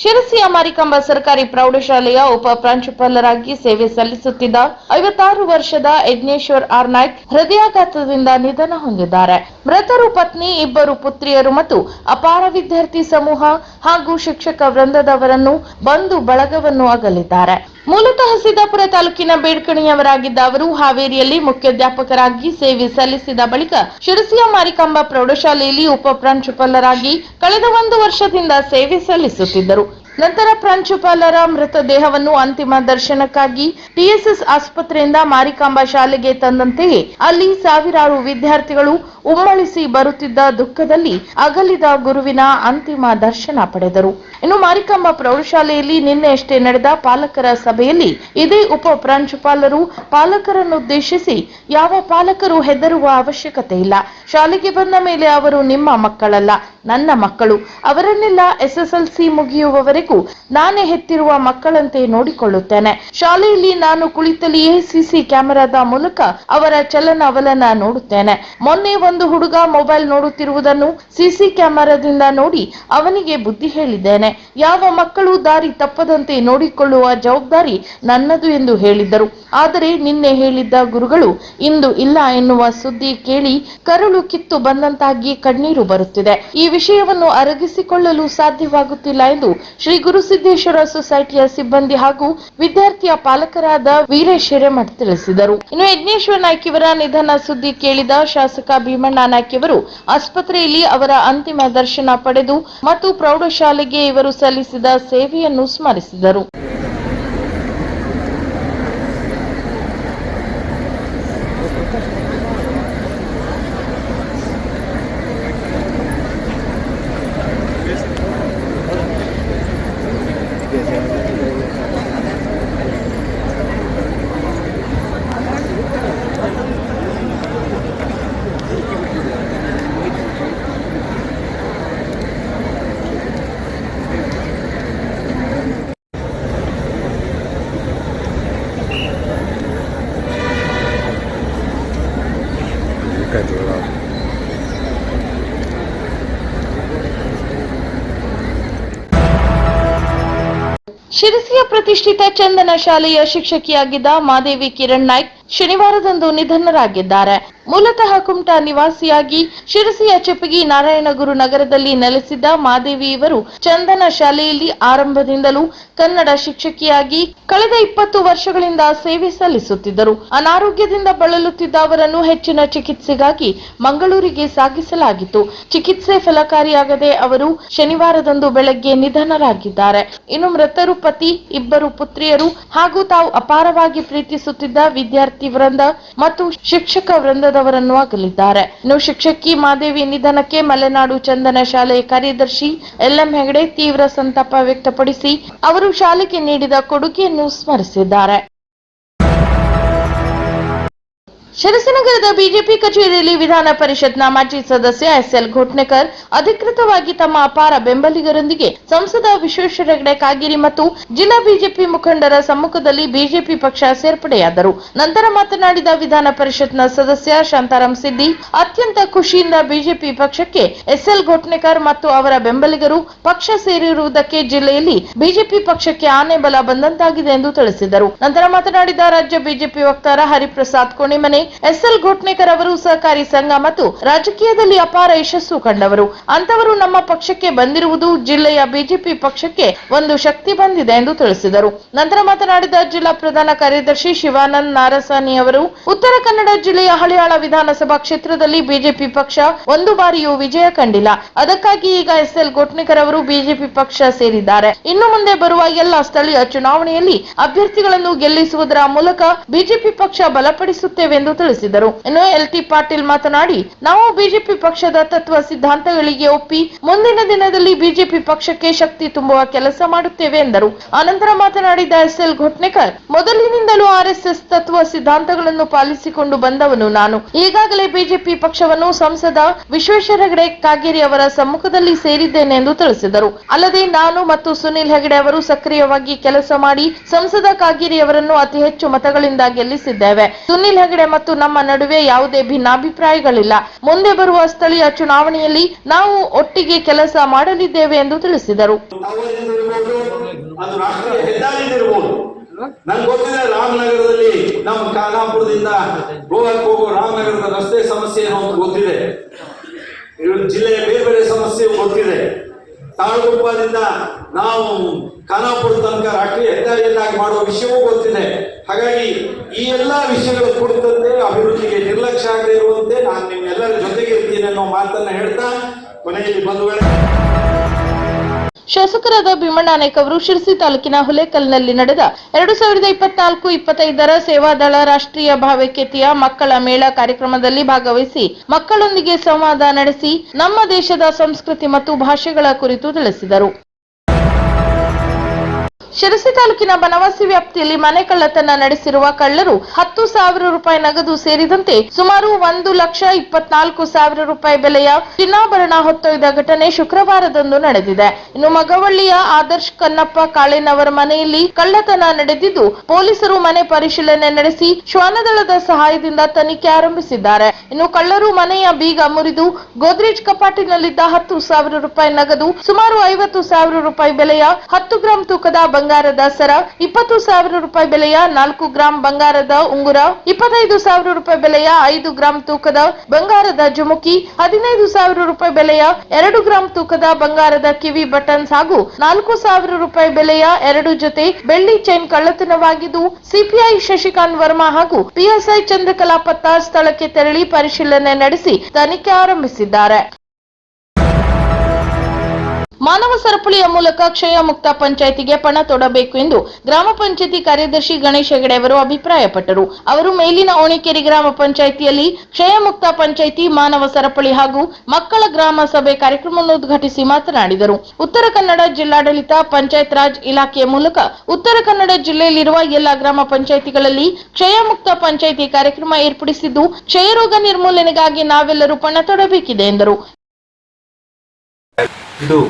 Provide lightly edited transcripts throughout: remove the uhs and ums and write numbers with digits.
ಶಿರಸಿಯ ಮಾರಿಕಾಂಬಾ ಸರ್ಕಾರಿ ಪ್ರೌಢಶಾಲೆಯ ಉಪ ಪ್ರಾಂಶುಪಾಲರಾಗಿ ಸೇವೆ ಸಲ್ಲಿಸುತ್ತಿದ್ದ 56 ವರ್ಷದ ಯಜ್ಞೇಶ್ವರ್ ಆರ್ ನಾಯ್ಕ್ ಹೃದಯಾಘಾತದಿಂದ ನಿಧನ ಹೊಂದಿದ್ದಾರೆ. ಮೃತರು ಪತ್ನಿ, ಇಬ್ಬರು ಪುತ್ರಿಯರು ಮತ್ತು ಅಪಾರ ವಿದ್ಯಾರ್ಥಿ ಸಮೂಹ ಹಾಗೂ ಶಿಕ್ಷಕ ವೃಂದದವರನ್ನು ಬಂಧು ಬಳಗವನ್ನು ಅಗಲಿದ್ದಾರೆ. ಮೂಲತಃ ಸಿದ್ದಾಪುರ ತಾಲೂಕಿನ ಬೇಡ್ಕಣಿಯವರಾಗಿದ್ದ ಅವರು ಹಾವೇರಿಯಲ್ಲಿ ಮುಖ್ಯಾಧ್ಯಾಪಕರಾಗಿ ಸೇವೆ ಸಲ್ಲಿಸಿದ ಬಳಿಕ ಶಿರಸಿಯ ಮಾರಿಕಾಂಬಾ ಪ್ರೌಢಶಾಲೆಯಲ್ಲಿ ಉಪ ಪ್ರಾಂಶುಪಾಲರಾಗಿ ಕಳೆದ 1 ವರ್ಷದಿಂದ ಸೇವೆ ಸಲ್ಲಿಸುತ್ತಿದ್ದರು. ನಂತರ ಪ್ರಾಂಶುಪಾಲರ ಮೃತದೇಹವನ್ನು ಅಂತಿಮ ದರ್ಶನಕ್ಕಾಗಿ ಟಿಎಸ್ಎಸ್ ಆಸ್ಪತ್ರೆಯಿಂದ ಮಾರಿಕಾಂಬಾ ಶಾಲೆಗೆ ತಂದಂತೆಯೇ ಅಲ್ಲಿ ಸಾವಿರಾರು ವಿದ್ಯಾರ್ಥಿಗಳು ಉಮ್ಮಳಿಸಿ ಬರುತ್ತಿದ್ದ ದುಃಖದಲ್ಲಿ ಅಗಲಿದ ಗುರುವಿನ ಅಂತಿಮ ದರ್ಶನ ಪಡೆದರು. ಇನ್ನು ಮಾರಿಕಾಂಬಾ ಪ್ರೌಢಶಾಲೆಯಲ್ಲಿ ನಿನ್ನೆಯಷ್ಟೇ ನಡೆದ ಪಾಲಕರ ಸಭೆಯಲ್ಲಿ ಇದೇ ಉಪ ಪ್ರಾಂಶುಪಾಲರು ಪಾಲಕರನ್ನುದ್ದೇಶಿಸಿ, ಯಾವ ಪಾಲಕರು ಹೆದರುವ ಅವಶ್ಯಕತೆ ಇಲ್ಲ. ಶಾಲೆಗೆ ಬಂದ ಮೇಲೆ ಅವರು ನಿಮ್ಮ ಮಕ್ಕಳಲ್ಲ, ನನ್ನ ಮಕ್ಕಳು. ಅವರನ್ನೆಲ್ಲ ಎಸ್ಎಸ್ಎಲ್ಸಿ ಮುಗಿಯುವವರೆಗೂ ನಾನೇ ಹೆತ್ತಿರುವ ಮಕ್ಕಳಂತೆ ನೋಡಿಕೊಳ್ಳುತ್ತೇನೆ. ಶಾಲೆಯಲ್ಲಿ ನಾನು ಕುಳಿತಲ್ಲಿಯೇ ಸಿಸಿ ಕ್ಯಾಮೆರಾದ ಮೂಲಕ ಅವರ ಚಲನವಲನ ನೋಡುತ್ತೇನೆ. ಮೊನ್ನೆ ಒಂದು ಹುಡುಗ ಮೊಬೈಲ್ ನೋಡುತ್ತಿರುವುದನ್ನು ಸಿಸಿ ಕ್ಯಾಮೆರಾದಿಂದ ನೋಡಿ ಅವನಿಗೆ ಬುದ್ಧಿ ಹೇಳಿದ್ದೇನೆ. ಯಾವ ಮಕ್ಕಳು ದಾರಿ ತಪ್ಪದಂತೆ ನೋಡಿಕೊಳ್ಳುವ ಜವಾಬ್ದಾರಿ ನನ್ನದು ಎಂದು ಹೇಳಿದ್ದರು. ಆದರೆ ನಿನ್ನೆ ಹೇಳಿದ್ದ ಗುರುಗಳು ಇಂದು ಇಲ್ಲ ಎನ್ನುವ ಸುದ್ದಿ ಕೇಳಿ ಕರುಳು ಕಿತ್ತು ಬಂದಂತಾಗಿ ಕಣ್ಣೀರು ಬರುತ್ತಿದೆ. ಈ ವಿಷಯವನ್ನು ಅರಗಿಸಿಕೊಳ್ಳಲು ಸಾಧ್ಯವಾಗುತ್ತಿಲ್ಲ ಎಂದು ಶ್ರೀ ಗುರುಸಿದ್ದೇಶ್ವರ ಸೊಸೈಟಿಯ ಸಿಬ್ಬಂದಿ ಹಾಗೂ ವಿದ್ಯಾರ್ಥಿಯ ಪಾಲಕರಾದ ವೀರೇಶ್ ಹಿರೇಮಠ್ ತಿಳಿಸಿದರು. ಇನ್ನು ಯಜ್ಞೇಶ್ವರ್ ನಾಯ್ಕ್ ಇವರ ನಿಧನ ಸುದ್ದಿ ಕೇಳಿದ ಶಾಸಕ ಭೀಮಣ್ಣ ನಾಯ್ಕ್ ಇವರು ಆಸ್ಪತ್ರೆಯಲ್ಲಿ ಅವರ ಅಂತಿಮ ದರ್ಶನ ಪಡೆದು ಮತ್ತು ಪ್ರೌಢಶಾಲೆಗೆ ಇವರು ಸಲ್ಲಿಸಿದ ಸೇವೆಯನ್ನು ಸ್ಮರಿಸಿದರು. ಶಿರಸಿಯ ಪ್ರತಿಷ್ಠಿತ ಚಂದನ ಶಾಲೆಯ ಶಿಕ್ಷಕಿಯಾಗಿದ್ದ ಮಾದೇವಿ ಕಿರಣ್ ನಾಯ್ಕ್ ಶನಿವಾರದಂದು ನಿಧನರಾಗಿದ್ದಾರೆ. ಮೂಲತಃ ಕುಮಟಾ ನಿವಾಸಿಯಾಗಿ ಶಿರಸಿಯ ಚೆಪ್ಪಗಿ ನಾರಾಯಣಗುರು ನಗರದಲ್ಲಿ ನೆಲೆಸಿದ್ದ ಮಾದೇವಿ ಇವರು ಚಂದನ ಶಾಲೆಯಲ್ಲಿ ಆರಂಭದಿಂದಲೂ ಕನ್ನಡ ಶಿಕ್ಷಕಿಯಾಗಿ ಕಳೆದ 20 ವರ್ಷಗಳಿಂದ ಸೇವೆ ಸಲ್ಲಿಸುತ್ತಿದ್ದರು. ಅನಾರೋಗ್ಯದಿಂದ ಬಳಲುತ್ತಿದ್ದ ಅವರನ್ನು ಹೆಚ್ಚಿನ ಚಿಕಿತ್ಸೆಗಾಗಿ ಮಂಗಳೂರಿಗೆ ಸಾಗಿಸಲಾಗಿತ್ತು. ಚಿಕಿತ್ಸೆ ಫಲಕಾರಿಯಾಗದೆ ಅವರು ಶನಿವಾರದಂದು ಬೆಳಗ್ಗೆ ನಿಧನರಾಗಿದ್ದಾರೆ. ಇನ್ನು ಮೃತರು ಪತಿ, ಇಬ್ಬರು ಪುತ್ರಿಯರು ಹಾಗೂ ತಾವು ಅಪಾರವಾಗಿ ಪ್ರೀತಿಸುತ್ತಿದ್ದ ವಿದ್ಯಾರ್ಥಿ ವೃಂದ ಮತ್ತು ಶಿಕ್ಷಕ ವೃಂದದವರನ್ನು ಅಗಲಿದ್ದಾರೆ. ಇನ್ನು ಶಿಕ್ಷಕಿ ಮಾದೇವಿ ನಿಧನಕ್ಕೆ ಮಲೆನಾಡು ಚಂದನ ಶಾಲೆಯ ಕಾರ್ಯದರ್ಶಿ ಎಲ್ಎಂ ಹೆಗಡೆ ತೀವ್ರ ಸಂತಾಪ ವ್ಯಕ್ತಪಡಿಸಿ ಅವರು ಶಾಲೆಗೆ ನೀಡಿದ ಕೊಡುಗೆಯನ್ನು ಸ್ಮರಿಸಿದ್ದಾರೆ. ಶಿರಸಿ ನಗರದ ಬಿಜೆಪಿ ಕಚೇರಿಯಲ್ಲಿ ವಿಧಾನ ಪರಿಷತ್ನ ಮಾಜಿ ಸದಸ್ಯ ಎಸ್ಎಲ್ ಘೋಟ್ನೆಕರ್ ಅಧಿಕೃತವಾಗಿ ತಮ್ಮ ಅಪಾರ ಬೆಂಬಲಿಗರೊಂದಿಗೆ ಸಂಸದ ವಿಶ್ವೇಶ್ವರ ಹೆಗಡೆ ಕಾಗೇರಿ ಮತ್ತು ಜಿಲ್ಲಾ ಬಿಜೆಪಿ ಮುಖಂಡರ ಸಮ್ಮುಖದಲ್ಲಿ ಬಿಜೆಪಿ ಪಕ್ಷ ಸೇರ್ಪಡೆಯಾದರು. ನಂತರ ಮಾತನಾಡಿದ ವಿಧಾನ ಪರಿಷತ್ನ ಸದಸ್ಯ ಶಾಂತಾರಾಮ್ ಸಿದ್ದಿ, ಅತ್ಯಂತ ಖುಷಿಯಿಂದ ಬಿಜೆಪಿ ಪಕ್ಷಕ್ಕೆ ಎಸ್ಎಲ್ ಘೋಟ್ನೆಕರ್ ಮತ್ತು ಅವರ ಬೆಂಬಲಿಗರು ಪಕ್ಷ ಸೇರಿರುವುದಕ್ಕೆ ಜಿಲ್ಲೆಯಲ್ಲಿ ಬಿಜೆಪಿ ಪಕ್ಷಕ್ಕೆ ಆನೆ ಬಲ ಬಂದಂತಾಗಿದೆ ಎಂದು ತಿಳಿಸಿದರು. ನಂತರ ಮಾತನಾಡಿದ ರಾಜ್ಯ ಬಿಜೆಪಿ ವಕ್ತಾರ ಹರಿಪ್ರಸಾದ್ ಕೋಣಿಮನೆ, ಎಸ್ಎಲ್ ಘೋಟ್ನೆಕರ್ ಅವರು ಸಹಕಾರಿ ಸಂಘ ಮತ್ತು ರಾಜಕೀಯದಲ್ಲಿ ಅಪಾರ ಯಶಸ್ಸು ಕಂಡವರು. ಅಂತವರು ನಮ್ಮ ಪಕ್ಷಕ್ಕೆ ಬಂದಿರುವುದು ಜಿಲ್ಲೆಯ ಬಿಜೆಪಿ ಪಕ್ಷಕ್ಕೆ ಒಂದು ಶಕ್ತಿ ಬಂದಿದೆ ಎಂದು ತಿಳಿಸಿದರು. ನಂತರ ಮಾತನಾಡಿದ ಜಿಲ್ಲಾ ಪ್ರಧಾನ ಕಾರ್ಯದರ್ಶಿ ಶಿವಾನಂದ್ ನಾರಸಾನಿ ಅವರು, ಉತ್ತರ ಕನ್ನಡ ಜಿಲ್ಲೆಯ ಹಳಿಯಾಳ ವಿಧಾನಸಭಾ ಕ್ಷೇತ್ರದಲ್ಲಿ ಬಿಜೆಪಿ ಪಕ್ಷ ಒಂದು ಬಾರಿಯೂ ವಿಜಯ ಕಂಡಿಲ್ಲ. ಅದಕ್ಕಾಗಿ ಈಗ ಎಸ್ಎಲ್ ಘೋಟ್ನೆಕರ್ ಅವರು ಬಿಜೆಪಿ ಪಕ್ಷ ಸೇರಿದ್ದಾರೆ. ಇನ್ನು ಮುಂದೆ ಬರುವ ಎಲ್ಲ ಸ್ಥಳೀಯ ಚುನಾವಣೆಯಲ್ಲಿ ಅಭ್ಯರ್ಥಿಗಳನ್ನು ಗೆಲ್ಲಿಸುವುದರ ಮೂಲಕ ಬಿಜೆಪಿ ಪಕ್ಷ ಬಲಪಡಿಸುತ್ತೇವೆ ಎಂದು ತಿಳಿಸಿದರು. ಇನ್ನು ಎಲ್ಟಿ ಪಾಟೀಲ್ ಮಾತನಾಡಿ, ನಾವು ಬಿಜೆಪಿ ಪಕ್ಷದ ತತ್ವ ಸಿದ್ಧಾಂತಗಳಿಗೆ ಒಪ್ಪಿ ಮುಂದಿನ ದಿನದಲ್ಲಿ ಬಿಜೆಪಿ ಪಕ್ಷಕ್ಕೆ ಶಕ್ತಿ ತುಂಬುವ ಕೆಲಸ ಮಾಡುತ್ತೇವೆ ಎಂದರು. ಅನಂತರ ಮಾತನಾಡಿದ ಎಸ್ಎಲ್ ಘೋಟ್ನೆಕರ್, ಮೊದಲಿನಿಂದಲೂ ಆರ್ಎಸ್ಎಸ್ ತತ್ವ ಸಿದ್ಧಾಂತಗಳನ್ನು ಪಾಲಿಸಿಕೊಂಡು ಬಂದವನು ನಾನು. ಈಗಾಗಲೇ ಬಿಜೆಪಿ ಪಕ್ಷವನ್ನು ಸಂಸದ ವಿಶ್ವೇಶ್ವರ ಹೆಗಡೆ ಕಾಗೇರಿ ಅವರ ಸಮ್ಮುಖದಲ್ಲಿ ಸೇರಿದ್ದೇನೆ ಎಂದು ತಿಳಿಸಿದರು. ಅಲ್ಲದೆ ನಾನು ಮತ್ತು ಸುನಿಲ್ ಹೆಗಡೆ ಅವರು ಸಕ್ರಿಯವಾಗಿ ಕೆಲಸ ಮಾಡಿ ಸಂಸದ ಕಾಗೇರಿ ಅವರನ್ನು ಅತಿ ಹೆಚ್ಚು ಮತಗಳಿಂದ ಗೆಲ್ಲಿಸಿದ್ದೇವೆ. ಸುನಿಲ್ ಹೆಗಡೆ ಮತ್ತು ನಮ್ಮ ನಡುವೆ ಯಾವುದೇ ಭಿನ್ನಾಭಿಪ್ರಾಯಗಳಿಲ್ಲ. ಮುಂದೆ ಬರುವ ಸ್ಥಳೀಯ ಚುನಾವಣೆಯಲ್ಲಿ ನಾವು ಒಟ್ಟಿಗೆ ಕೆಲಸ ಮಾಡಲಿದ್ದೇವೆ ಎಂದು ತಿಳಿಸಿದರು. ಅದು ರಾಷ್ಟ್ರೀಯ ಹೆದ್ದಾರಿದಿರ್ಬೋದು. ನನ್ಗೆ ಗೊತ್ತಿದೆ ರಾಮನಗರದಲ್ಲಿ ನಮ್ಮ ಖಾನಾಪುರದಿಂದ ಗೋವಾಕ್ಕೆ ಹೋಗೋ ರಾಮನಗರದ ರಸ್ತೆ ಸಮಸ್ಯೆ ಏನೋ ಅಂತ ಗೊತ್ತಿದೆ. ಜಿಲ್ಲೆಯ ಬೇರೆ ಬೇರೆ ಸಮಸ್ಯೆ ಗೊತ್ತಿದೆ. ತಾಳಗುಪ್ಪದಿಂದ ನಾವು ಖಾನಾಪುರ ತನಕ ರಾಷ್ಟ್ರೀಯ ಹೆದ್ದಾರಿಯನ್ನಾಗಿ ಮಾಡುವ ವಿಷಯವೂ ಗೊತ್ತಿದೆ. ಹಾಗಾಗಿ ಈ ಎಲ್ಲಾ ವಿಷಯಗಳ ಕುರಿತಂತೆ ಅಭಿವೃದ್ಧಿಗೆ ನಿರ್ಲಕ್ಷ್ಯ ಆಗದೆ ಇರುವಂತೆ ನಾನು ನಿಮ್ಮೆಲ್ಲರ ಜೊತೆಗೆ ಇರ್ತೀನಿ ಅನ್ನೋ ಮಾತನ್ನ ಹೇಳ್ತಾ ಕೊನೆಯಲ್ಲಿ ಬಂಧುಗಳೇ, ಶಾಸಕರಾದ ಭೀಮಣ್ಣ ನಾಯ್ಕ ಅವರು ಶಿರಸಿ ತಾಲೂಕಿನ ಹುಲೇಕಲ್ನಲ್ಲಿ ನಡೆದ 2024-25 ಸೇವಾದಳ ರಾಷ್ಟ್ರೀಯ ಭಾವೈಕ್ಯತೆಯ ಮಕ್ಕಳ ಮೇಳ ಕಾರ್ಯಕ್ರಮದಲ್ಲಿ ಭಾಗವಹಿಸಿ ಮಕ್ಕಳೊಂದಿಗೆ ಸಂವಾದ ನಡೆಸಿ ನಮ್ಮ ದೇಶದ ಸಂಸ್ಕೃತಿ ಮತ್ತು ಭಾಷೆಗಳ ಕುರಿತು ತಿಳಿಸಿದರು. ಶಿರಸಿ ತಾಲೂಕಿನ ಬನವಾಸಿ ವ್ಯಾಪ್ತಿಯಲ್ಲಿ ಮನೆ ಕಳ್ಳತನ ನಡೆಸಿರುವ ಕಳ್ಳರು 10,000 ರೂಪಾಯಿ ನಗದು ಸೇರಿದಂತೆ ಸುಮಾರು 1,24,000 ರೂಪಾಯಿ ಬೆಲೆಯ ಚಿನ್ನಾಭರಣ ಹೊತ್ತೊಯ್ದ ಘಟನೆ ಶುಕ್ರವಾರದಂದು ನಡೆದಿದೆ. ಇನ್ನು ಮಗವಳ್ಳಿಯ ಆದರ್ಶ್ ಕನ್ನಪ್ಪ ಕಾಳೇನವರ ಮನೆಯಲ್ಲಿ ಕಳ್ಳತನ ನಡೆದಿದ್ದು ಪೊಲೀಸರು ಮನೆ ಪರಿಶೀಲನೆ ನಡೆಸಿ ಶ್ವಾನದಳದ ಸಹಾಯದಿಂದ ತನಿಖೆ ಆರಂಭಿಸಿದ್ದಾರೆ. ಇನ್ನು ಕಳ್ಳರು ಮನೆಯ ಬೀಗ ಮುರಿದು ಗೋದ್ರೇಜ್ ಕಪಾಟಿನಲ್ಲಿದ್ದ 10,000 ರೂಪಾಯಿ ನಗದು, ಸುಮಾರು 50,000 ರೂಪಾಯಿ ಬೆಲೆಯ 10 ಗ್ರಾಂ ತೂಕದ ಬಂಗಾರದ ಸರ, 20,000 ರೂಪಾಯಿ ಬೆಲೆಯ 4 ಗ್ರಾಂ ಬಂಗಾರದ ಉಂಗುರ, 25,000 ರೂಪಾಯಿ ಬೆಲೆಯ 5 ಗ್ರಾಂ ತೂಕದ ಬಂಗಾರದ ಜುಮುಕಿ, 15,000 ರೂಪಾಯಿ ಬೆಲೆಯ 2 ಗ್ರಾಂ ತೂಕದ ಬಂಗಾರದ ಕಿವಿ ಬಟನ್ಸ್ ಹಾಗೂ 4,000 ರೂಪಾಯಿ ಬೆಲೆಯ 2 ಜೊತೆ ಬೆಳ್ಳಿ ಚೈನ್ ಕಳ್ಳತನವಾಗಿದ್ದು ಸಿಪಿಐ ಶಶಿಕಾಂತ್ ವರ್ಮಾ ಹಾಗೂ ಪಿಎಸ್ಐ ಚಂದ್ರಕಲಾ ಪತ್ತಾರ್ ಸ್ಥಳಕ್ಕೆ ತೆರಳಿ ಪರಿಶೀಲನೆ ನಡೆಸಿ ತನಿಖೆ ಆರಂಭಿಸಿದ್ದಾರೆ. ಮಾನವ ಸರಪಳಿಯ ಮೂಲಕ ಕ್ಷಯ ಮುಕ್ತ ಪಂಚಾಯಿತಿಗೆ ಪಣ ತೊಡಬೇಕು ಎಂದು ಗ್ರಾಮ ಪಂಚಾಯಿತಿ ಕಾರ್ಯದರ್ಶಿ ಗಣೇಶ್ ಹೆಗಡೆ ಅವರು ಅಭಿಪ್ರಾಯಪಟ್ಟರು. ಅವರು ಮೇಲಿನ ಓಣಿಕೇರಿ ಗ್ರಾಮ ಪಂಚಾಯಿತಿಯಲ್ಲಿ ಕ್ಷಯ ಮುಕ್ತ ಪಂಚಾಯಿತಿ, ಮಾನವ ಸರಪಳಿ ಹಾಗೂ ಮಕ್ಕಳ ಗ್ರಾಮ ಸಭೆ ಕಾರ್ಯಕ್ರಮವನ್ನು ಉದ್ಘಾಟಿಸಿ ಮಾತನಾಡಿದರು. ಉತ್ತರ ಕನ್ನಡ ಜಿಲ್ಲಾಡಳಿತ ಪಂಚಾಯತ್ ರಾಜ್ ಇಲಾಖೆಯ ಮೂಲಕ ಉತ್ತರ ಕನ್ನಡ ಜಿಲ್ಲೆಯಲ್ಲಿರುವ ಎಲ್ಲಾ ಗ್ರಾಮ ಪಂಚಾಯಿತಿಗಳಲ್ಲಿ ಕ್ಷಯ ಮುಕ್ತ ಪಂಚಾಯಿತಿ ಕಾರ್ಯಕ್ರಮ ಏರ್ಪಡಿಸಿದ್ದು ಕ್ಷಯರೋಗ ನಿರ್ಮೂಲನೆಗಾಗಿ ನಾವೆಲ್ಲರೂ ಪಣ ತೊಡಬೇಕಿದೆ ಎಂದರು. ಇದು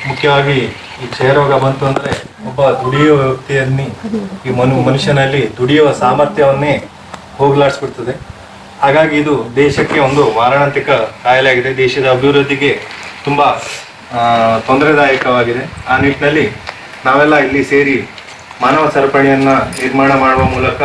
ಮುಖ್ಯವಾಗಿ ಈ ಕ್ಷಯರೋಗ ಬಂತು ಅಂದರೆ ಒಬ್ಬ ದುಡಿಯುವ ವ್ಯಕ್ತಿಯನ್ನೇ ಈ ಮನುಷ್ಯನಲ್ಲಿ ದುಡಿಯುವ ಸಾಮರ್ಥ್ಯವನ್ನೇ ಹೋಗಲಾಡಿಸ್ಬಿಡ್ತದೆ. ಹಾಗಾಗಿ ಇದು ದೇಶಕ್ಕೆ ಒಂದು ಮಾರಣಾಂತಿಕ ಕಾಯಿಲೆ ಆಗಿದೆ. ದೇಶದ ಅಭಿವೃದ್ಧಿಗೆ ತುಂಬ ತೊಂದರೆದಾಯಕವಾಗಿದೆ. ಆ ನಿಟ್ಟಿನಲ್ಲಿ ನಾವೆಲ್ಲ ಇಲ್ಲಿ ಸೇರಿ ಮಾನವ ಸರಪಳಿಯನ್ನು ನಿರ್ಮಾಣ ಮಾಡುವ ಮೂಲಕ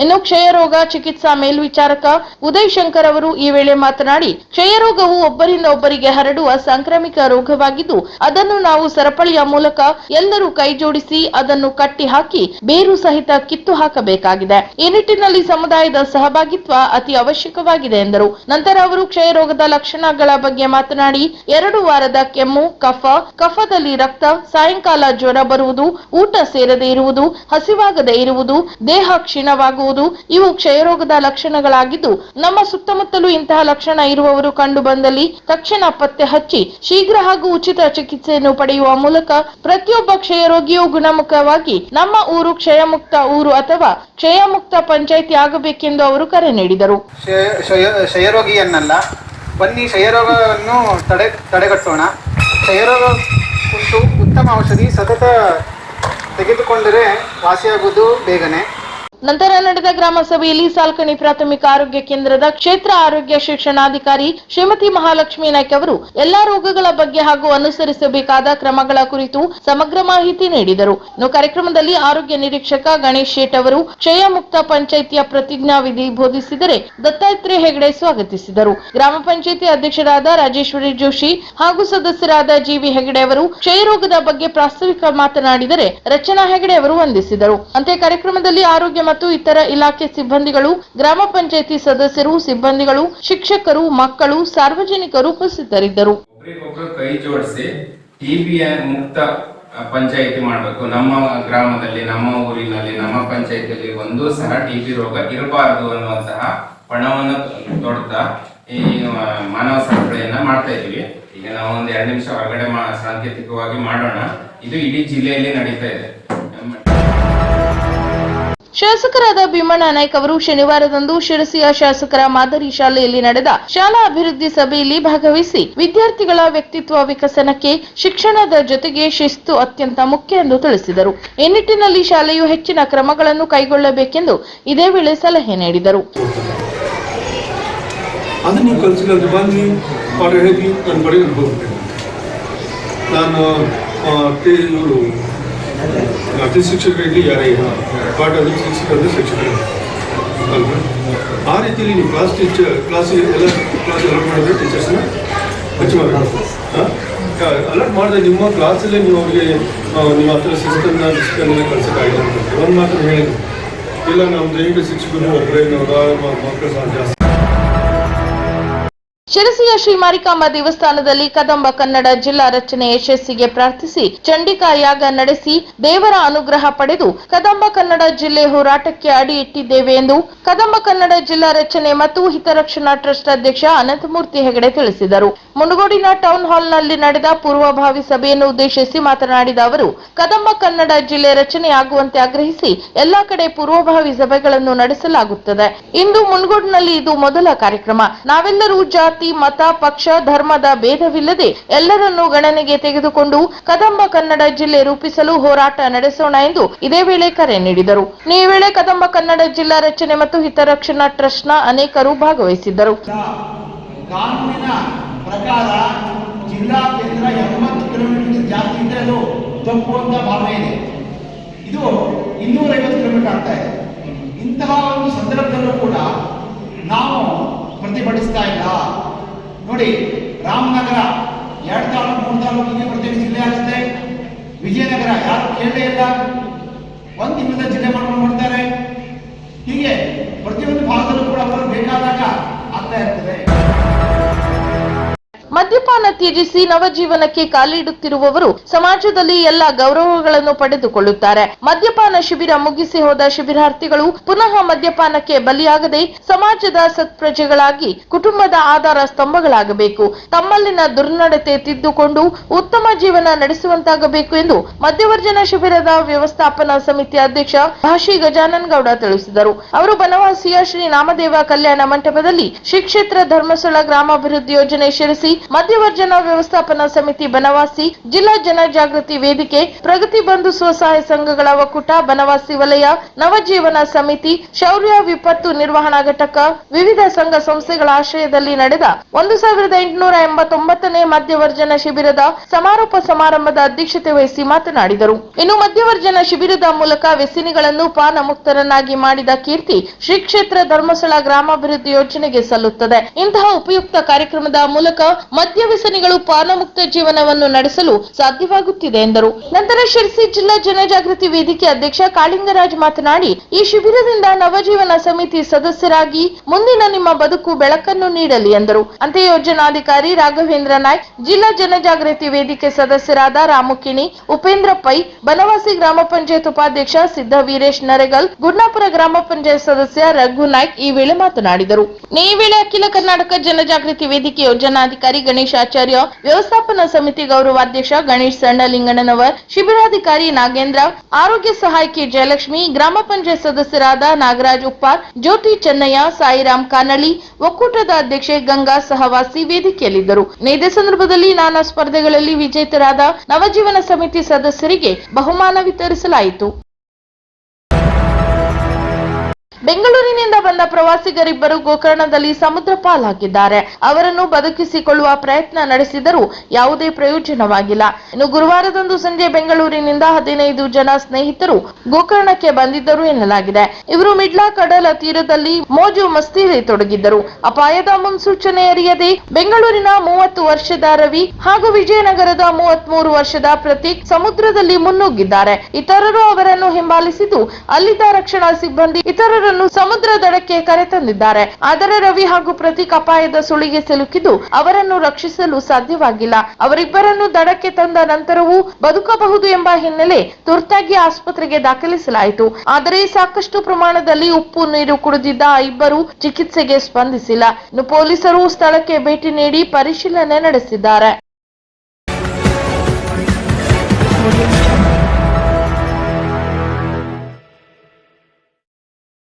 ಇನ್ನು ಕ್ಷಯರೋಗ ಚಿಕಿತ್ಸಾ ಮೇಲ್ವಿಚಾರಕ ಉದಯ್ ಶಂಕರ್ ಅವರು ಈ ವೇಳೆ ಮಾತನಾಡಿ, ಕ್ಷಯರೋಗವು ಒಬ್ಬರಿಂದ ಒಬ್ಬರಿಗೆ ಹರಡುವ ಸಾಂಕ್ರಾಮಿಕ ರೋಗವಾಗಿದ್ದು ಅದನ್ನು ನಾವು ಸರಪಳಿಯ ಮೂಲಕ ಎಲ್ಲರೂ ಕೈಜೋಡಿಸಿ ಅದನ್ನು ಕಟ್ಟಿ ಹಾಕಿ ಬೇರು ಸಹಿತ ಕಿತ್ತು ಹಾಕಬೇಕಾಗಿದೆ. ಈ ನಿಟ್ಟಿನಲ್ಲಿ ಸಮುದಾಯದ ಸಹಭಾಗಿತ್ವ ಅತಿ ಅವಶ್ಯಕವಾಗಿದೆ ಎಂದರು. ನಂತರ ಅವರು ಕ್ಷಯರೋಗದ ಲಕ್ಷಣಗಳ ಬಗ್ಗೆ ಮಾತನಾಡಿ, 2 ವಾರದ ಕೆಮ್ಮು, ಕಫದಲ್ಲಿ ರಕ್ತ, ಸಾಯಂಕಾಲ ಜ್ವರ ಬರುವುದು, ಊಟ ಸೇರದೆ ಇರುವುದು, ಹಸಿವಾಗದೆ ಇರುವುದು, ದೇಹ ಕ್ಷೀಣವಾಗುವುದು ಇವು ಕ್ಷಯರೋಗದ ಲಕ್ಷಣಗಳಾಗಿದ್ದು ನಮ್ಮ ಸುತ್ತಮುತ್ತಲೂ ಇಂತಹ ಲಕ್ಷಣ ಇರುವವರು ಕಂಡು ಬಂದಲ್ಲಿ ತಕ್ಷಣ ಪತ್ತೆ ಹಚ್ಚಿ ಶೀಘ್ರ ಹಾಗೂ ಉಚಿತ ಚಿಕಿತ್ಸೆಯನ್ನು ಪಡೆಯುವ ಮೂಲಕ ಪ್ರತಿಯೊಬ್ಬ ಕ್ಷಯರೋಗಿಯೂ ಗುಣಮುಖವಾಗಿ ನಮ್ಮ ಊರು ಕ್ಷಯಮುಕ್ತ ಊರು ಅಥವಾ ಕ್ಷಯಮುಕ್ತ ಪಂಚಾಯಿತಿ ಆಗಬೇಕೆಂದು ಅವರು ಕರೆ ನೀಡಿದರು. ಕ್ಷಯರೋಗಿಯನ್ನಲ್ಲ, ಬನ್ನಿ ಕ್ಷಯರೋಗವನ್ನು ತಡೆಗಟ್ಟೋಣ. ಕ್ಷಯರೋಗ ಕುರಿತು ಉತ್ತಮ ಔಷಧಿ ಸತತ ತೆಗೆದುಕೊಂಡರೆ ವಾಸಿಯಾಗುವುದು ಬೇಗನೆ. ನಂತರ ನಡೆದ ಗ್ರಾಮ ಸಭೆಯಲ್ಲಿ ಸಾಲ್ಕಣಿ ಪ್ರಾಥಮಿಕ ಆರೋಗ್ಯ ಕೇಂದ್ರದ ಕ್ಷೇತ್ರ ಆರೋಗ್ಯ ಶಿಕ್ಷಣಾಧಿಕಾರಿ ಶ್ರೀಮತಿ ಮಹಾಲಕ್ಷ್ಮಿ ನಾಯ್ಕ ಅವರು ಎಲ್ಲಾ ರೋಗಗಳ ಬಗ್ಗೆ ಹಾಗೂ ಅನುಸರಿಸಬೇಕಾದ ಕ್ರಮಗಳ ಕುರಿತು ಸಮಗ್ರ ಮಾಹಿತಿ ನೀಡಿದರು. ಇನ್ನು ಕಾರ್ಯಕ್ರಮದಲ್ಲಿ ಆರೋಗ್ಯ ನಿರೀಕ್ಷಕ ಗಣೇಶ್ ಶೇಟ್ ಅವರು ಕ್ಷಯ ಮುಕ್ತ ಪಂಚಾಯಿತಿಯ ಪ್ರತಿಜ್ಞಾವಿಧಿ ಬೋಧಿಸಿದರೆ, ದತ್ತಾತ್ರೇಯ ಹೆಗಡೆ ಸ್ವಾಗತಿಸಿದರು. ಗ್ರಾಮ ಪಂಚಾಯಿತಿ ಅಧ್ಯಕ್ಷರಾದ ರಾಜೇಶ್ವರಿ ಜೋಶಿ ಹಾಗೂ ಸದಸ್ಯರಾದ ಜಿವಿ ಹೆಗಡೆ ಅವರು ಕ್ಷಯರೋಗದ ಬಗ್ಗೆ ಪ್ರಾಸ್ತಾವಿಕ ಮಾತನಾಡಿದರೆ, ರಚನಾ ಹೆಗಡೆ ಅವರು ವಂದಿಸಿದರು. ಅಂತೆ ಕಾರ್ಯಕ್ರಮದಲ್ಲಿ ಆರೋಗ್ಯ ಮತ್ತು ಇತರ ಇಲಾಖೆ ಸಿಬ್ಬಂದಿಗಳು, ಗ್ರಾಮ ಪಂಚಾಯಿತಿ ಸದಸ್ಯರು, ಸಿಬ್ಬಂದಿಗಳು, ಶಿಕ್ಷಕರು, ಮಕ್ಕಳು, ಸಾರ್ವಜನಿಕರು ಉಪಸ್ಥಿತರಿದ್ದರು. ಒಬ್ಬರಿಗೊಬ್ಬರು ಕೈ ಜೋಡಿಸಿ ಟಿಬಿ ಮುಕ್ತ ಪಂಚಾಯಿತಿ ಮಾಡಬೇಕು. ನಮ್ಮ ಗ್ರಾಮದಲ್ಲಿ, ನಮ್ಮ ಊರಿನಲ್ಲಿ, ನಮ್ಮ ಪಂಚಾಯಿತಿಯಲ್ಲಿ ಒಂದು ಸಹ ಟಿಬಿ ರೋಗ ಇರಬಾರದು ಅನ್ನುವಂತಹ ಪಣವನ್ನು ತೊಡ್ತಾ ಈ ಮಾನವ ಸರಪಳಿಯನ್ನ ಮಾಡ್ತಾ ಇದೀವಿ. ಈಗ ನಾವು ಒಂದು 2 ನಿಮಿಷ ಹೊರಗಡೆ ಸಾಂಕೇತಿಕವಾಗಿ ಮಾಡೋಣ. ಇದು ಇಡೀ ಜಿಲ್ಲೆಯಲ್ಲಿ ನಡೀತಾ ಇದೆ. ಶಾಸಕರಾದ ಭೀಮಣ್ಣ ನಾಯ್ಕ ಅವರು ಶನಿವಾರದಂದು ಶಿರಸಿಯ ಶಾಸಕರ ಮಾದರಿ ಶಾಲೆಯಲ್ಲಿ ನಡೆದ ಶಾಲಾ ಅಭಿವೃದ್ಧಿ ಸಭೆಯಲ್ಲಿ ಭಾಗವಹಿಸಿ ವಿದ್ಯಾರ್ಥಿಗಳ ವ್ಯಕ್ತಿತ್ವ ವಿಕಸನಕ್ಕೆ ಶಿಕ್ಷಣದ ಜೊತೆಗೆ ಶಿಸ್ತು ಅತ್ಯಂತ ಮುಖ್ಯ ಎಂದು ತಿಳಿಸಿದರು. ಈ ನಿಟ್ಟಿನಲ್ಲಿ ಶಾಲೆಯು ಹೆಚ್ಚಿನ ಕ್ರಮಗಳನ್ನು ಕೈಗೊಳ್ಳಬೇಕೆಂದು ಇದೇ ವೇಳೆ ಸಲಹೆ ನೀಡಿದರು. ಅತಿ ಶಿಕ್ಷಕರಿಗೆ ಯಾರೇ ಇಲ್ಲ, ಪಾಠ ಅದು ಶಿಕ್ಷಕರು ಶಿಕ್ಷಕರು ಅಲ್ವಾ? ಆ ರೀತಿಯಲ್ಲಿ ನೀವು ಕ್ಲಾಸಿಗೆ ಎಲ್ಲ ಕ್ಲಾಸ್ ಅಲರ್ಟ್ ಮಾಡಿದ್ರೆ ಟೀಚರ್ಸ್ನ ಹಚ್ಚಬೇಕು. ಅಲರ್ಟ್ ಮಾಡಿದ್ರೆ ನಿಮ್ಮ ಕ್ಲಾಸಲ್ಲೇ ನೀವು ಅವ್ರಿಗೆ ನೀವು ಆ ಥರ ಡಿಸಿಪ್ಲನ್ನ ಕಳ್ಸೋಕ್ಕಾಗಿಲ್ಲ ಅಂತ ಒಂದು ಮಾತ್ರ ಹೇಳಿದ್ರು. ಇಲ್ಲ ನಮ್ಮ ದೈಹಿಕ ಶಿಕ್ಷಕರು ಒಬ್ಬರೇ ಮಕ್ಕಳು ಸಹ ಜಾಸ್ತಿ. ಶಿರಸಿಯ ಶ್ರೀ ಮಾರಿಕಾಂಬಾ ದೇವಸ್ಥಾನದಲ್ಲಿ ಕದಂಬ ಕನ್ನಡ ಜಿಲ್ಲಾ ರಚನೆ ಯಶಸ್ಸಿಗೆ ಪ್ರಾರ್ಥಿಸಿ ಚಂಡಿಕಾ ಯಾಗ ನಡೆಸಿ ದೇವರ ಅನುಗ್ರಹ ಪಡೆದು ಕದಂಬ ಕನ್ನಡ ಜಿಲ್ಲೆ ಹೋರಾಟಕ್ಕೆ ಅಡಿ ಇಟ್ಟಿದ್ದೇವೆ ಎಂದು ಕದಂಬ ಕನ್ನಡ ಜಿಲ್ಲಾ ರಚನೆ ಮತ್ತು ಹಿತರಕ್ಷಣಾ ಟ್ರಸ್ಟ್ ಅಧ್ಯಕ್ಷ ಅನಂತಮೂರ್ತಿ ಹೆಗಡೆ ತಿಳಿಸಿದರು. ಮುನಗೋಡಿನ ಟೌನ್ ಹಾಲ್ನಲ್ಲಿ ನಡೆದ ಪೂರ್ವಭಾವಿ ಸಭೆಯನ್ನು ಉದ್ದೇಶಿಸಿ ಮಾತನಾಡಿದ ಅವರು, ಕದಂಬ ಕನ್ನಡ ಜಿಲ್ಲೆ ರಚನೆಯಾಗುವಂತೆ ಆಗ್ರಹಿಸಿ ಎಲ್ಲಾ ಕಡೆ ಪೂರ್ವಭಾವಿ ಸಭೆಗಳನ್ನು ನಡೆಸಲಾಗುತ್ತದೆ. ಇಂದು ಮುನಗೋಡಿನಲ್ಲಿ ಇದು ಮೊದಲ ಕಾರ್ಯಕ್ರಮ. ನಾವೆಲ್ಲರೂ ಜಾತಿ, ಮತ, ಪಕ್ಷ, ಧರ್ಮದ ಭೇದವಿಲ್ಲದೆ ಎಲ್ಲರನ್ನೂ ಗಣನೆಗೆ ತೆಗೆದುಕೊಂಡು ಕದಂಬ ಕನ್ನಡ ಜಿಲ್ಲೆ ರೂಪಿಸಲು ಹೋರಾಟ ನಡೆಸೋಣ ಎಂದು ಇದೇ ವೇಳೆ ಕರೆ ನೀಡಿದರು. ಈ ವೇಳೆ ಕದಂಬ ಕನ್ನಡ ಜಿಲ್ಲಾ ರಚನೆ ಮತ್ತು ಹಿತರಕ್ಷಣಾ ಟ್ರಸ್ಟ್ನ ಅನೇಕರು ಭಾಗವಹಿಸಿದ್ದರು. ಕಾನೂನಿನ ಪ್ರಕಾರ ಜಿಲ್ಲಾ ಕೇಂದ್ರ 80 ಕಿಲೋಮೀಟರ್ ಜಾಸ್ತಿ ಇದ್ರೆ ಅದು ತಪ್ಪು ಅಂತ ಭಾವನೆ ಇದೆ. ಇದು 250 ಕಿಲೋಮೀಟರ್ ಆಗ್ತಾ ಇದೆ. ಇಂತಹ ಒಂದು ಸಂದರ್ಭದಲ್ಲೂ ಕೂಡ ನಾವು ಪ್ರತಿಭಟಿಸ್ತಾ ಇಲ್ಲ. ನೋಡಿ, ರಾಮನಗರ 2 ತಾಲೂಕು 3 ತಾಲೂಕಿಗೆ ಪ್ರತ್ಯೇಕ ಜಿಲ್ಲೆ ಆಗುತ್ತೆ. ವಿಜಯನಗರ ಯಾರು ಕೇಳಲೇ ಇಲ್ಲ, ಒಂದು ತಿಂಗಳ ಜಿಲ್ಲೆ ಮಾಡ್ಕೊಂಡು ಬರ್ತಾರೆ. ಹೀಗೆ ಪ್ರತಿಯೊಂದು ಭಾಗದಲ್ಲೂ ಕೂಡ ಅವರು ಬೇಕಾದಾಗ ಆಗ್ತಾ ಇರ್ತದೆ. ಮದ್ಯಪಾನ ತ್ಯಜಿಸಿ ನವಜೀವನಕ್ಕೆ ಕಾಲಿಡುತ್ತಿರುವವರು ಸಮಾಜದಲ್ಲಿ ಎಲ್ಲ ಗೌರವಗಳನ್ನು ಪಡೆದುಕೊಳ್ಳುತ್ತಾರೆ. ಮದ್ಯಪಾನ ಶಿಬಿರ ಮುಗಿಸಿ ಹೋದ ಶಿಬಿರಾರ್ಥಿಗಳು ಪುನಃ ಮದ್ಯಪಾನಕ್ಕೆ ಬಲಿಯಾಗದೆ ಸಮಾಜದ ಸತ್ಪ್ರಜೆಗಳಾಗಿ ಕುಟುಂಬದ ಆಧಾರ ಸ್ತಂಭಗಳಾಗಬೇಕು. ತಮ್ಮಲ್ಲಿನ ದುರ್ನಡತೆ ತಿದ್ದುಕೊಂಡು ಉತ್ತಮ ಜೀವನ ನಡೆಸುವಂತಾಗಬೇಕು ಎಂದು ಮದ್ಯವರ್ಜನ ಶಿಬಿರದ ವ್ಯವಸ್ಥಾಪನಾ ಸಮಿತಿ ಅಧ್ಯಕ್ಷ ಭಾಷಿ ಗಜಾನನ್ ಗೌಡ ತಿಳಿಸಿದರು. ಅವರು ಬನವಾಸಿಯ ಶ್ರೀ ನಾಮದೇವ ಕಲ್ಯಾಣ ಮಂಟಪದಲ್ಲಿ ಶ್ರೀ ಕ್ಷೇತ್ರ ಧರ್ಮಸ್ಥಳ ಗ್ರಾಮಾಭಿವೃದ್ಧಿ ಯೋಜನೆ ಶಿರಸಿ, ಮಧ್ಯವರ್ಜನ ವ್ಯವಸ್ಥಾಪನಾ ಸಮಿತಿ ಬನವಾಸಿ, ಜಿಲ್ಲಾ ಜನಜಾಗೃತಿ ವೇದಿಕೆ, ಪ್ರಗತಿ ಬಂಧು ಸ್ವಸಹಾಯ ಸಂಘಗಳ ಒಕ್ಕೂಟ, ಬನವಾಸಿ ವಲಯ, ನವಜೀವನ ಸಮಿತಿ, ಶೌರ್ಯ ವಿಪತ್ತು ನಿರ್ವಹಣಾ ಘಟಕ, ವಿವಿಧ ಸಂಘ ಸಂಸ್ಥೆಗಳ ಆಶ್ರಯದಲ್ಲಿ ನಡೆದ 1889ನೇ ಮಧ್ಯವರ್ಜನ ಶಿಬಿರದ ಸಮಾರೋಪ ಸಮಾರಂಭದ ಅಧ್ಯಕ್ಷತೆ ವಹಿಸಿ ಮಾತನಾಡಿದರು. ಇನ್ನು ಮಧ್ಯವರ್ಜನ ಶಿಬಿರದ ಮೂಲಕ ವ್ಯಸನಿಗಳನ್ನು ಪಾನ ಮುಕ್ತರನ್ನಾಗಿ ಮಾಡಿದ ಕೀರ್ತಿ ಶ್ರೀ ಕ್ಷೇತ್ರ ಧರ್ಮಸ್ಥಳ ಗ್ರಾಮಾಭಿವೃದ್ಧಿ ಯೋಜನೆಗೆ ಸಲ್ಲುತ್ತದೆ. ಇಂತಹ ಉಪಯುಕ್ತ ಕಾರ್ಯಕ್ರಮದ ಮೂಲಕ ಮದ್ಯ ವ್ಯಸನಿಗಳು ಪಾನಮುಕ್ತ ಜೀವನವನ್ನು ನಡೆಸಲು ಸಾಧ್ಯವಾಗುತ್ತಿದೆ ಎಂದರು. ನಂತರ ಶಿರಸಿ ಜಿಲ್ಲಾ ಜನಜಾಗೃತಿ ವೇದಿಕೆ ಅಧ್ಯಕ್ಷ ಕಾಳಿಂಗರಾಜ್ ಮಾತನಾಡಿ, ಈ ಶಿಬಿರದಿಂದ ನವಜೀವನ ಸಮಿತಿ ಸದಸ್ಯರಾಗಿ ಮುಂದಿನ ನಿಮ್ಮ ಬದುಕು ಬೆಳಕನ್ನು ನೀಡಲಿ ಎಂದರು. ಅಂತೆಯೇ ಯೋಜನಾಧಿಕಾರಿ ರಾಘವೇಂದ್ರ ನಾಯ್ಕ್, ಜಿಲ್ಲಾ ಜನಜಾಗೃತಿ ವೇದಿಕೆ ಸದಸ್ಯರಾದ ರಾಮುಕಿಣಿ, ಉಪೇಂದ್ರ ಪೈ, ಬನವಾಸಿ ಗ್ರಾಮ ಪಂಚಾಯತ್ ಉಪಾಧ್ಯಕ್ಷ ಸಿದ್ಧ ವೀರೇಶ್ ನರೆಗಲ್, ಗುಡ್ನಾಪುರ ಗ್ರಾಮ ಪಂಚಾಯತ್ ಸದಸ್ಯ ರಘು ನಾಯ್ಕ್ ಈ ವೇಳೆ ಮಾತನಾಡಿದರು. ಈ ವೇಳೆ ಅಖಿಲ ಕರ್ನಾಟಕ ಜನಜಾಗೃತಿ ವೇದಿಕೆ ಯೋಜನಾಧಿಕಾರಿ ಗಣೇಶ್ ಆಚಾರ್ಯ, ವ್ಯವಸ್ಥಾಪನಾ ಸಮಿತಿ ಗೌರವಾಧ್ಯಕ್ಷ ಗಣೇಶ್ ಸಣ್ಣಲಿಂಗಣ್ಣನವರ್, ಶಿಬಿರಾಧಿಕಾರಿ ನಾಗೇಂದ್ರ, ಆರೋಗ್ಯ ಸಹಾಯಕಿ ಜಯಲಕ್ಷ್ಮಿ, ಗ್ರಾಮ ಪಂಚಾಯತ್ ಸದಸ್ಯರಾದ ನಾಗರಾಜ್ ಉಪ್ಪಾರ್, ಜ್ಯೋತಿ ಚೆನ್ನಯ್ಯ, ಸಾಯಿರಾಮ್ ಕಾನಳ್ಳಿ, ಒಕ್ಕೂಟದ ಅಧ್ಯಕ್ಷೆ ಗಂಗಾ ಸಹವಾಸಿ ವೇದಿಕೆಯಲ್ಲಿದ್ದರು. ಇದೇ ಸಂದರ್ಭದಲ್ಲಿ ನಾನಾ ಸ್ಪರ್ಧೆಗಳಲ್ಲಿ ವಿಜೇತರಾದ ನವಜೀವನ ಸಮಿತಿ ಸದಸ್ಯರಿಗೆ ಬಹುಮಾನ ವಿತರಿಸಲಾಯಿತು. ಬೆಂಗಳೂರಿನಿಂದ ಬಂದ ಪ್ರವಾಸಿಗರಿಬ್ಬರು ಗೋಕರ್ಣದಲ್ಲಿ ಸಮುದ್ರ ಪಾಲಾಗಿದ್ದಾರೆ. ಅವರನ್ನು ಬದುಕಿಸಿಕೊಳ್ಳುವ ಪ್ರಯತ್ನ ನಡೆಸಿದರೂ ಯಾವುದೇ ಪ್ರಯೋಜನವಾಗಿಲ್ಲ. ಇನ್ನು ಗುರುವಾರದಂದು ಸಂಜೆ ಬೆಂಗಳೂರಿನಿಂದ 15 ಜನ ಸ್ನೇಹಿತರು ಗೋಕರ್ಣಕ್ಕೆ ಬಂದಿದ್ದರು ಎನ್ನಲಾಗಿದೆ. ಇವರು ಮಿಡ್ಲಾ ಕಡಲ ತೀರದಲ್ಲಿ ಮೋಜು ಮಸ್ತಿಯಲ್ಲಿ ತೊಡಗಿದ್ದರು. ಅಪಾಯದ ಮುನ್ಸೂಚನೆ ಅರಿಯದೆ ಬೆಂಗಳೂರಿನ 30 ವರ್ಷದ ರವಿ ಹಾಗೂ ವಿಜಯನಗರದ 33 ವರ್ಷದ ಪ್ರತೀಕ್ ಸಮುದ್ರದಲ್ಲಿ ಮುನ್ನುಗ್ಗಿದ್ದಾರೆ. ಇತರರು ಅವರನ್ನು ಹಿಂಬಾಲಿಸಿದ್ದು ಅಲ್ಲಿದ್ದ ರಕ್ಷಣಾ ಸಿಬ್ಬಂದಿ ಇತರರನ್ನು ಸಮುದ್ರ ದಡಕ್ಕೆ ಕರೆತಂದಿದ್ದಾರೆ. ಆದರೆ ರವಿ ಹಾಗೂ ಪ್ರತೀಕ್ ಅಪಾಯದ ಸುಳಿಗೆ ಸಿಲುಕಿದ್ದು ಅವರನ್ನು ರಕ್ಷಿಸಲು ಸಾಧ್ಯವಾಗಿಲ್ಲ. ಅವರಿಬ್ಬರನ್ನು ದಡಕ್ಕೆ ತಂದ ನಂತರವೂ ಬದುಕಬಹುದು ಎಂಬ ಹಿನ್ನೆಲೆ ತುರ್ತಾಗಿ ಆಸ್ಪತ್ರೆಗೆ ದಾಖಲಿಸಲಾಯಿತು. ಆದರೆ ಸಾಕಷ್ಟು ಪ್ರಮಾಣದಲ್ಲಿ ಉಪ್ಪು ನೀರು ಕುಡಿದಿದ್ದ ಇಬ್ಬರು ಚಿಕಿತ್ಸೆಗೆ ಸ್ಪಂದಿಸಿಲ್ಲ. ಇನ್ನು ಪೊಲೀಸರು ಸ್ಥಳಕ್ಕೆ ಭೇಟಿ ನೀಡಿ ಪರಿಶೀಲನೆ ನಡೆಸಿದ್ದಾರೆ.